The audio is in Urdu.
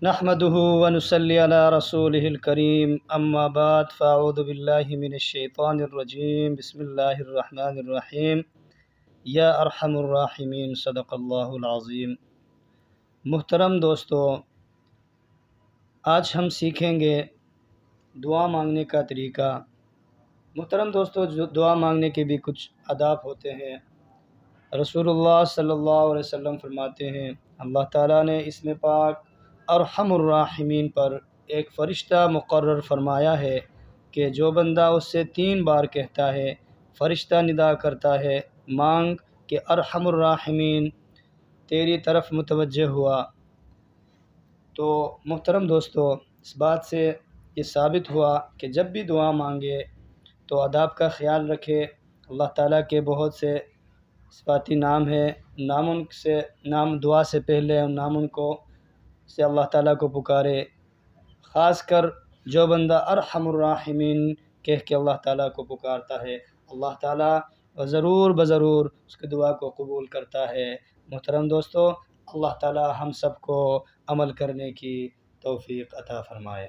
نحمده ونصلي على رسوله الكريم اما بعد فاعوذ بالله من الشیطان الرجیم بسم اللہ الرحمن الرحیم یا ارحم الراحمین صدق اللہ العظیم۔ محترم دوستو، آج ہم سیکھیں گے دعا مانگنے کا طریقہ۔ محترم دوستو، دعا مانگنے کے بھی کچھ آداب ہوتے ہیں۔ رسول اللہ صلی اللہ علیہ وسلم فرماتے ہیں، اللہ تعالیٰ نے اسم پاک ارحم الراحمین پر ایک فرشتہ مقرر فرمایا ہے کہ جو بندہ اس سے 3 بار کہتا ہے، فرشتہ ندا کرتا ہے، مانگ کہ ارحم الراحمین تیری طرف متوجہ ہوا۔ تو محترم دوستو، اس بات سے یہ ثابت ہوا کہ جب بھی دعا مانگے تو آداب کا خیال رکھے۔ اللہ تعالیٰ کے بہت سے صفاتی نام ہے، نام دعا سے پہلے ان ناموں کو سے اللہ تعالیٰ کو پکارے۔ خاص کر جو بندہ ارحم الراحمین کہہ کے اللہ تعالیٰ کو پکارتا ہے، اللہ تعالیٰ ضرور اس کی دعا کو قبول کرتا ہے۔ محترم دوستو، اللہ تعالیٰ ہم سب کو عمل کرنے کی توفیق عطا فرمائے۔